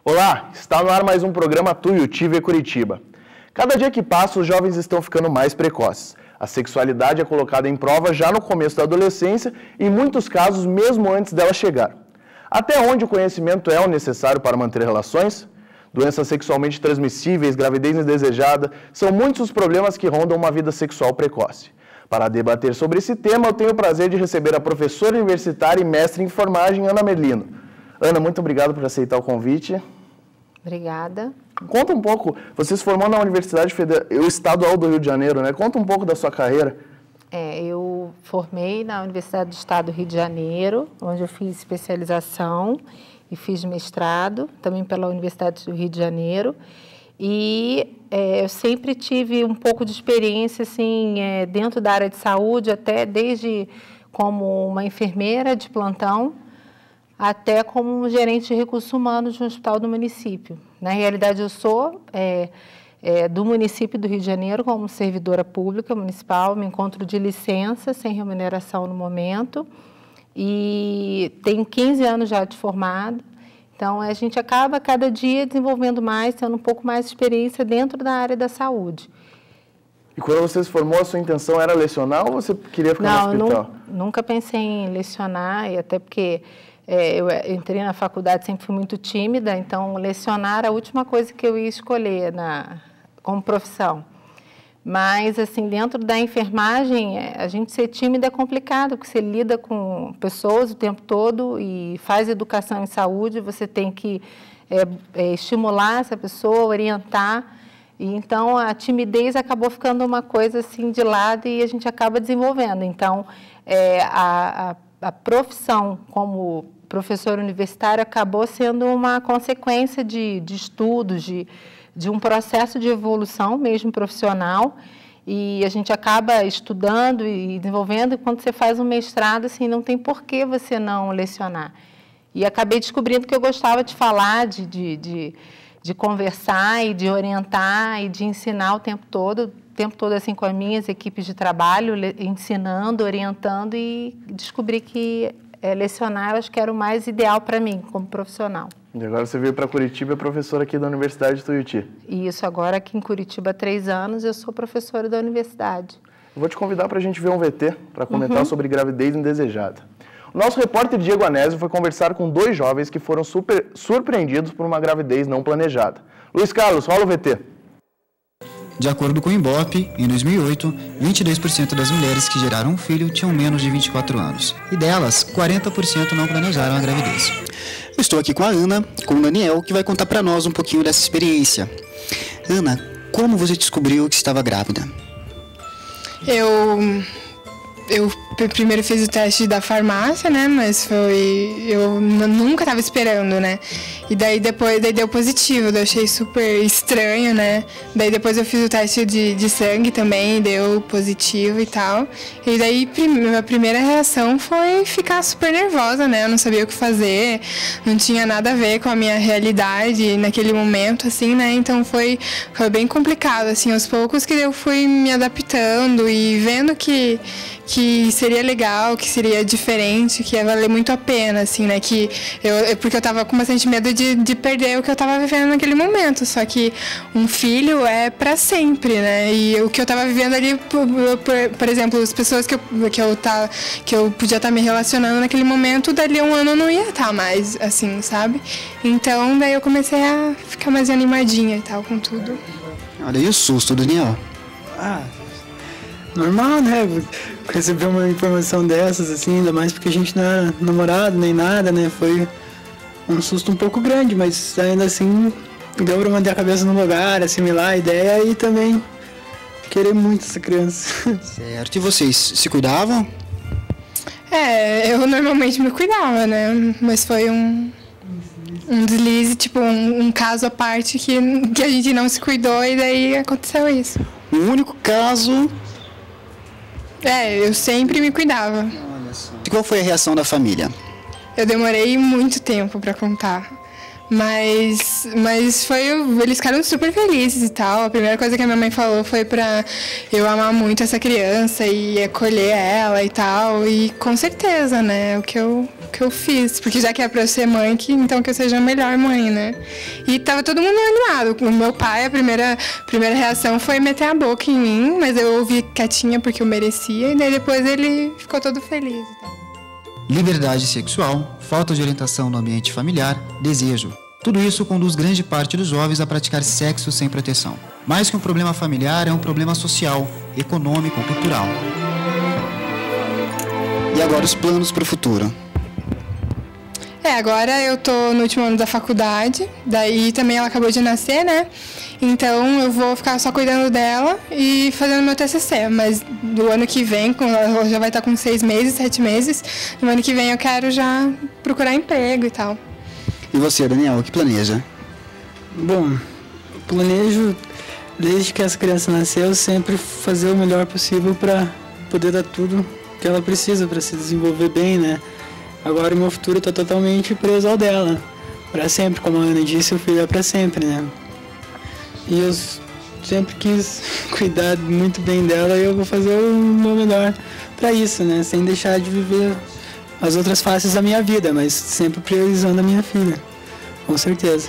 Olá, está no ar mais um programa Tuiuti Vê Curitiba. Cada dia que passa, os jovens estão ficando mais precoces. A sexualidade é colocada em prova já no começo da adolescência e, em muitos casos, mesmo antes dela chegar. Até onde o conhecimento é o necessário para manter relações? Doenças sexualmente transmissíveis, gravidez indesejada, são muitos os problemas que rondam uma vida sexual precoce. Para debater sobre esse tema, eu tenho o prazer de receber a professora universitária e mestre em enfermagem, Ana Merlino. Ana, muito obrigado por aceitar o convite. Obrigada. Conta um pouco, você se formou na Universidade Estadual do Rio de Janeiro, né? Conta um pouco da sua carreira. Eu formei na Universidade do Estado do Rio de Janeiro, onde eu fiz especialização e fiz mestrado, também pela Universidade do Rio de Janeiro. E eu sempre tive um pouco de experiência assim, dentro da área de saúde, até desde como uma enfermeira de plantão, até como gerente de recursos humanos de um hospital do município. Na realidade, eu sou do município do Rio de Janeiro como servidora pública municipal, me encontro de licença, sem remuneração no momento, e tenho 15 anos já de formada. Então, a gente acaba cada dia desenvolvendo mais, tendo um pouco mais de experiência dentro da área da saúde. E quando você se formou, a sua intenção era lecionar ou você queria ficar no hospital? Não, nunca pensei em lecionar, e até porque eu entrei na faculdade, sempre fui muito tímida, então lecionar era a última coisa que eu ia escolher como profissão. Mas, assim, dentro da enfermagem, a gente ser tímida é complicado, porque você lida com pessoas o tempo todo e faz educação em saúde, você tem que estimular essa pessoa, orientar. E, então, a timidez acabou ficando uma coisa assim de lado e a gente acaba desenvolvendo. Então, a profissão como professor universitário acabou sendo uma consequência de estudos, de um processo de evolução mesmo profissional, e a gente acaba estudando e desenvolvendo, e quando você faz um mestrado, assim, não tem por que você não lecionar. E acabei descobrindo que eu gostava de falar, de conversar e de orientar e de ensinar o tempo todo assim, com as minhas equipes de trabalho, ensinando, orientando, e descobri que lecionar, eu acho que era o mais ideal para mim, como profissional. E agora você veio para Curitiba, é professora aqui da Universidade de Tuiuti. Isso, agora aqui em Curitiba há 3 anos, eu sou professora da universidade. Eu vou te convidar para a gente ver um VT, para comentar sobre gravidez indesejada. O nosso repórter Diego Anésio foi conversar com 2 jovens que foram surpreendidos por uma gravidez não planejada. Luiz Carlos, rola o VT. De acordo com o Ibope, em 2008, 22% das mulheres que geraram um filho tinham menos de 24 anos. E delas, 40% não planejaram a gravidez. Eu estou aqui com a Ana, com o Daniel, que vai contar para nós um pouquinho dessa experiência. Ana, como você descobriu que estava grávida? Eu primeiro fiz o teste da farmácia, né? Mas eu nunca estava esperando, né? E daí deu positivo, eu achei super estranho, né? Daí depois eu fiz o teste de sangue também, deu positivo e tal. E daí a primeira reação foi ficar super nervosa, né? Eu não sabia o que fazer, não tinha nada a ver com a minha realidade naquele momento, assim, né? Então foi bem complicado, assim, aos poucos que eu fui me adaptando e vendo que seria legal, que seria diferente, que ia valer muito a pena, assim, né? Porque eu tava com bastante medo de perder o que eu tava vivendo naquele momento. Só que um filho é pra sempre, né? E o que eu tava vivendo ali, por exemplo, as pessoas que eu podia estar me relacionando naquele momento, dali a 1 ano eu não ia estar mais, assim, sabe? Então, daí eu comecei a ficar mais animadinha e tal, com tudo. Olha aí o susto, Daniel. Normal, né? Receber uma informação dessas, assim, ainda mais porque a gente não era namorado nem nada, né? Foi um susto um pouco grande, mas ainda assim deu pra manter a cabeça no lugar, assimilar a ideia e também querer muito essa criança. Certo. E vocês se cuidavam? Eu normalmente me cuidava, né? Mas foi um deslize, tipo, um caso à parte que a gente não se cuidou e daí aconteceu isso. Um único caso... eu sempre me cuidava. Olha só. E qual foi a reação da família? Eu demorei muito tempo para contar, Mas eles ficaram super felizes e tal. A primeira coisa que a minha mãe falou foi pra eu amar muito essa criança e acolher ela e tal. E com certeza, né, o que eu fiz. Porque já que é pra eu ser mãe, então que eu seja a melhor mãe, né. E tava todo mundo animado. O meu pai, a primeira reação foi meter a boca em mim, mas eu ouvi quietinha porque eu merecia. E daí depois ele ficou todo feliz e tal. Liberdade sexual, falta de orientação no ambiente familiar, desejo. Tudo isso conduz grande parte dos jovens a praticar sexo sem proteção. Mais que um problema familiar, é um problema social, econômico, cultural. E agora os planos para o futuro? Agora eu tô no último ano da faculdade, daí também ela acabou de nascer, né? Então eu vou ficar só cuidando dela e fazendo meu TCC, mas do ano que vem, ela já vai estar com 6 meses, 7 meses, no ano que vem eu quero já procurar emprego e tal. E você, Daniel, o que planeja? Bom, planejo, desde que essa criança nasceu, sempre fazer o melhor possível para poder dar tudo que ela precisa para se desenvolver bem, né? Agora o meu futuro está totalmente preso ao dela, para sempre, como a Ana disse, o filho é para sempre, né? E eu sempre quis cuidar muito bem dela e eu vou fazer o meu melhor para isso, né? Sem deixar de viver as outras faces da minha vida, mas sempre priorizando a minha filha, com certeza.